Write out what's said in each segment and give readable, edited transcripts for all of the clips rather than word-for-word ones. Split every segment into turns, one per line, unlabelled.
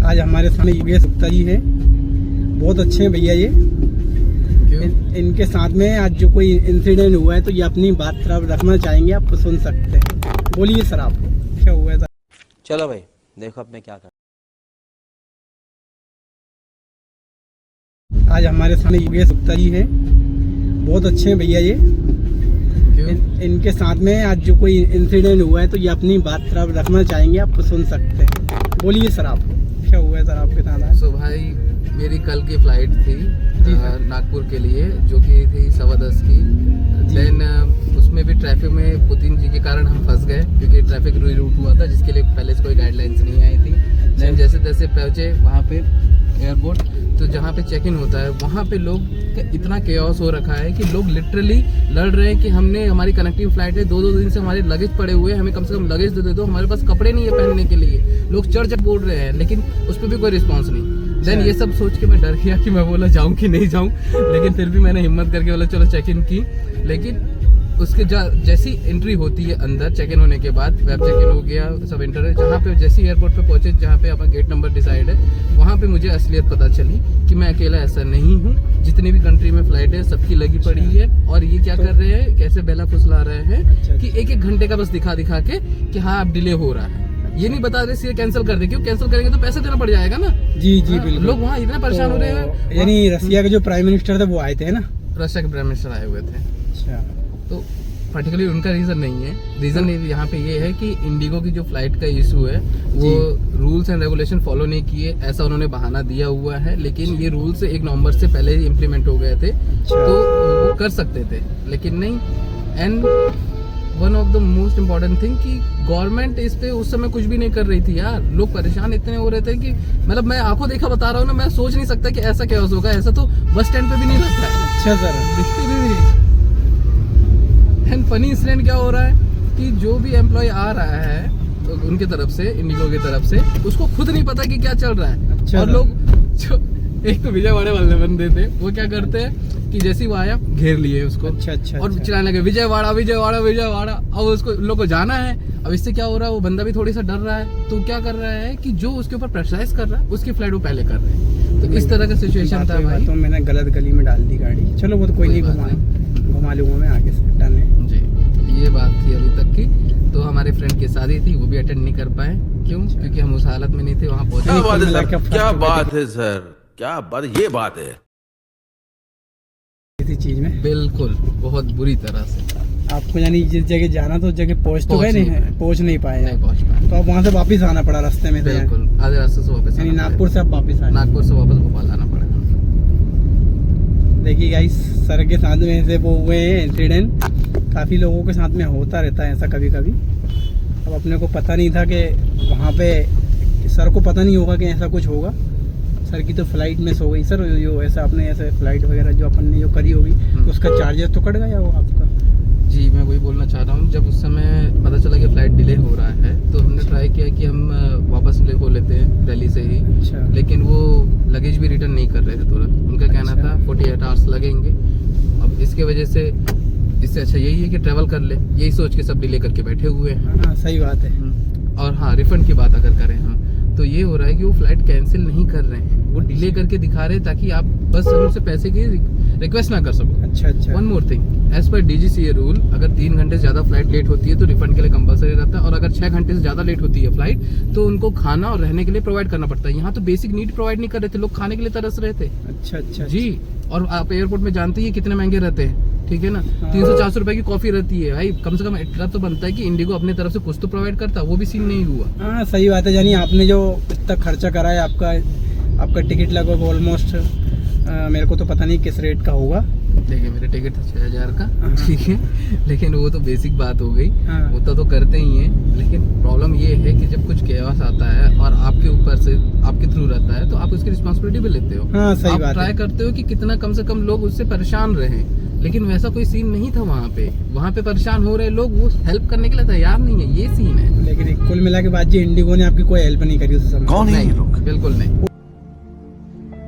आज हमारे सामने योगेश गुप्ता जी हैं, बहुत अच्छे हैं भैया ये। इनके साथ में आज जो कोई इंसिडेंट हुआ है तो ये अपनी बात रखना चाहेंगे, आप सुन सकते हैं। बोलिए सर, आप क्या हुआ था?
चलो भाई देखो अब मैं क्या कर।
आज हमारे सामने योगेश गुप्ता जी हैं, बहुत अच्छे हैं भैया ये। इनके साथ में आज जो कोई इंसिडेंट हुआ है तो ये अपनी बात रखना चाहेंगे, आप सुन सकते हैं। बोलिए सर, आप क्या हुआ है सर आपके साथ?
सो भाई मेरी कल की फ्लाइट थी नागपुर के लिए, जो कि थी 10:15 की। देन उसमें भी ट्रैफिक में पुतिन जी के कारण हम फंस गए, क्योंकि ट्रैफिक रूट हुआ था जिसके लिए पहले से कोई गाइडलाइंस नहीं आई थी। देन जैसे तैसे पहुँचे वहाँ पे एयरपोर्ट, तो जहाँ पे चेक इन होता है वहाँ पे लोग इतना केओस हो रखा है कि लोग लिटरली लड़ रहे हैं कि हमने हमारी कनेक्टिंग फ्लाइट है, 2-2 दिन से हमारे लगेज पड़े हुए हैं, हमें कम से कम लगेज दे दो, हमारे पास कपड़े नहीं है पहनने के लिए। लोग चढ़ बोल रहे हैं, लेकिन उस पर भी कोई रिस्पॉन्स नहीं। देन ये सब सोच के मैं डर गया कि मैं बोला जाऊँ कि नहीं जाऊँ, लेकिन फिर भी मैंने हिम्मत करके बोला चलो चेक इन की। लेकिन उसके जैसी एंट्री होती है अंदर, चेक इन होने के बाद वेब चेक इन हो गया, सब एंटर है। जहाँ पे जैसे एयरपोर्ट पे पहुंचे, जहाँ पे अपना गेट नंबर डिसाइड है, वहाँ पे मुझे असलियत पता चली कि मैं अकेला ऐसा नहीं हूँ। जितनी भी कंट्री में फ्लाइट है सबकी लगी पड़ी है, और ये क्या कर रहे हैं, कैसे बेला फुसला रहे हैं कि 1-1 घंटे का बस दिखा के कि हाँ अब डिले हो रहा है। ये नहीं बता रहे सीधे कैंसिल कर दे, क्यों कैंसिल करेंगे तो पैसे देना पड़ जाएगा ना। जी बिल्कुल। लोग वहाँ इतने परेशान हो रहे हैं।
यानी रसिया के जो प्राइम मिनिस्टर थे वो आए थे ना?
रशिया के प्राइम मिनिस्टर आए हुए थे।
अच्छा,
तो पर्टिकुलरली उनका रीजन नहीं है। रीजन यहाँ पे ये है कि इंडिगो की जो फ्लाइट का इशू है वो रूल्स एंड रेगुलेशन फॉलो नहीं किए, ऐसा उन्होंने बहाना दिया हुआ है। लेकिन ये रूल्स 1 नवंबर से पहले ही इम्प्लीमेंट हो गए थे, तो वो कर सकते थे, लेकिन नहीं। And one of the most important thing कि गवर्नमेंट इस पे उस समय कुछ भी नहीं कर रही थी यार। लोग परेशान इतने हो रहे थे कि मतलब मैं आंखों देखा बता रहा हूँ ना, मैं सोच नहीं सकता कि ऐसा क्या होगा। ऐसा तो बस स्टैंड पे भी नहीं लगता है।
अच्छा सर,
दिखती भी। एंड फनी इंसिडेंट क्या हो रहा है कि जो भी एम्प्लॉय आ रहा है तो उनके तरफ से, इंडिगो की तरफ से, उसको खुद नहीं पता कि क्या चल रहा है।
अच्छा,
और लोग जो एक तो विजयवाड़े वाले बंदे थे, वो क्या करते हैं कि जैसे वो आया घेर लिए उसको।
अच्छा,
और चिल्लाने लगे विजयवाड़ा विजयवाड़ा विजयवाड़ा। अब उसको लोग को जाना है। अब इससे क्या हो रहा है, वो बंदा भी थोड़ी सा डर रहा है, तो क्या कर रहा है कि जो उसके ऊपर प्रेशराइज कर रहा है उसकी फ्लाइट वो पहले कर रहे हैं। तो इस तरह का सिचुएशन था भाई।
तो मैंने गलत गली में डाल दी गाड़ी। चलो वो तो कोई नहीं, घुमा लूंगा मैं आगे से। डन है
जी। ये बात थी अभी तक की। तो हमारे फ्रेंड की शादी थी, वो भी अटेंड नहीं कर पाए। क्यों? क्योंकि हम उस हालत में नहीं थे, वहाँ पहुंचे।
क्या बात है सर, क्या बात, ये बात है
किसी चीज में।
बिल्कुल, बहुत बुरी तरह से।
आपको यानी जिस जगह जाना तो उस जगह पहुंच तो गए नहीं, पहुंच नहीं पाए। तो आप वहाँ से वापस आना पड़ा रास्ते में?
बिल्कुल, आधे रास्ते से वापस।
नागपुर से आप वापस आए?
नागपुर से वापस भोपाल आना पड़ा।
देखिए गाइस, सर के साथ में ऐसे वो हुए हैं इंसिडेंट, काफ़ी लोगों के साथ में होता रहता है ऐसा कभी कभी। अब अपने को पता नहीं था कि वहाँ पे, सर को पता नहीं होगा कि ऐसा कुछ होगा। सर की तो फ्लाइट मिस हो गई सर। जो ऐसा आपने ऐसे फ्लाइट वगैरह जो अपन ने जो करी होगी तो उसका चार्जेस तो कट गया वो आपका?
जी, मैं वही बोलना चाह रहा हूँ। जब उस समय पता चला कि फ्लाइट डिले हो रहा है, तो हमने ट्राई किया कि हम वापस हो लेते हैं दिल्ली से ही।
अच्छा।
लेकिन वो लगेज भी रिटर्न नहीं कर रहे थे तुरंत। उनका कहना था 48 आवर्स लगेंगे। अब इसके वजह से इससे अच्छा यही है कि ट्रैवल कर ले, यही सोच के सब डिले करके बैठे हुए हैं।
हाँ, सही बात है।
और हाँ, रिफंड की बात अगर करें हम, तो ये हो रहा है कि वो फ्लाइट कैंसिल नहीं कर रहे हैं, वो डिले करके दिखा रहे हैं ताकि आप बस हमसे पैसे की रिक्वेस्ट ना कर सको।
अच्छा।
One more thing, as per DGCA rule, अगर 3 घंटे से ज्यादा फ्लाइट लेट होती है तो रिफंड के लिए कंपलसरी रहता है। और अगर 6 घंटे से ज्यादा लेट होती है फ्लाइट, तो उनको खाना और रहने के लिए प्रोवाइड करना पड़ता है। यहाँ तो बेसिक नीड प्रोवाइड नहीं कर रहे थे, लोग खाने के लिए तरस रहे थे।
अच्छा
जी। और आप एयरपोर्ट में जानते ही कितने महंगे रहते हैं, ठीक है ना? 300-400 रुपए की कॉफी रहती है भाई। कम से कम इतना तो बनता है कि इंडिगो अपने तरफ से कुछ तो प्रोवाइड करता, वो भी सीन नहीं हुआ।
हाँ, सही बात है। यानी आपने जो इतना खर्चा करा है, आपका टिकट लगभग ऑलमोस्ट, मेरे को तो पता नहीं किस रेट का होगा।
देखिए, मेरे टिकट था 6000 का, ठीक है। लेकिन वो तो बेसिक बात हो गई,
हाँ।
वो तो करते ही हैं। लेकिन प्रॉब्लम ये है कि जब कुछ केओस आता है और आपके ऊपर से आपके थ्रू रहता है, तो आप उसकी रिस्पॉन्सिबिलिटी भी लेते हो।
हाँ, सही बात है।
ट्राई करते हो कि कितना कम से कम लोग उससे परेशान रहे, लेकिन वैसा कोई सीन नहीं था वहाँ पे। वहाँ पे परेशान हो रहे लोग, वो हेल्प करने के लिए तैयार नहीं है, ये सीन है।
लेकिन कुल मिला के बाद जी इंडिगो ने आपकी कोई हेल्प नहीं करी उस समय?
कौन है ये लोग?
बिल्कुल नहीं।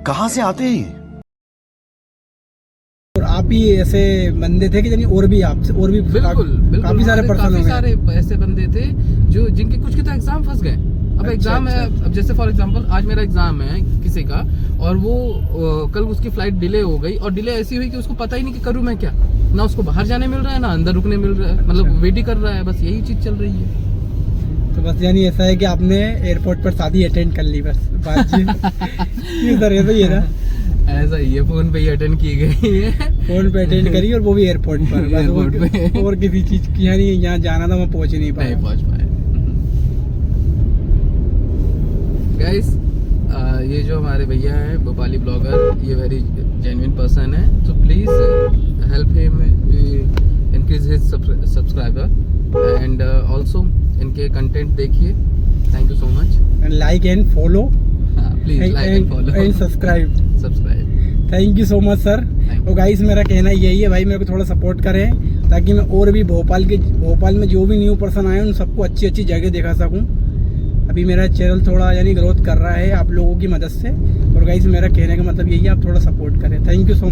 कहाँ से आते हैं?
और आप ही ऐसे बंदे थे कि यानी और भी
बिल्कुल
काफी सारे पर्सन हो गए?
सारे ऐसे बंदे थे जो जिनके कुछ के तो एग्जाम फंस गए। अब अब एग्जाम है, अब जैसे फॉर एग्जांपल आज मेरा एग्जाम है किसी का, और वो कल उसकी फ्लाइट डिले हो गई, और डिले ऐसी हुई कि उसको पता ही नहीं कि करूँ मैं क्या, ना उसको बाहर जाने मिल रहा है ना अंदर रुकने मिल रहा है, मतलब वेट ही कर रहा है, बस यही चीज चल रही है।
तो बस यानी ऐसा है कि आपने एयरपोर्ट पर शादी अटेंड कर ली, बस बातचीत सर ये तो ये ना
ऐसा ही है, फोन पे ही अटेंड की गई है।
फोन पे अटेंड करी और वो भी एयरपोर्ट पर, बस
एयरपोर्ट पे।
और किसी चीज की यानी यहाँ जाना था मैं पहुंच ही नहीं
नहीं
पाया।
पहुंच पाए। गाइस ये जो हमारे भैया है भोपाली ब्लॉगर, ये वेरी जेन्युइन पर्सन है, तो please help him increase his subscriber and also इनके कंटेंट देखिए। Thank you so much.
Like and follow,
please like and follow
and subscribe. Thank you so much sir.
Thank
तो guys मेरा कहना यही है भाई, मेरे को थोड़ा सपोर्ट करें ताकि मैं और भी भोपाल में जो भी न्यू पर्सन आए उन सबको अच्छी अच्छी जगह दिखा सकूं। अभी मेरा चैनल थोड़ा यानी ग्रोथ कर रहा है आप लोगों की मदद से, और गाइस मेरा कहने का मतलब यही है, आप थोड़ा सपोर्ट करें। Thank you so much.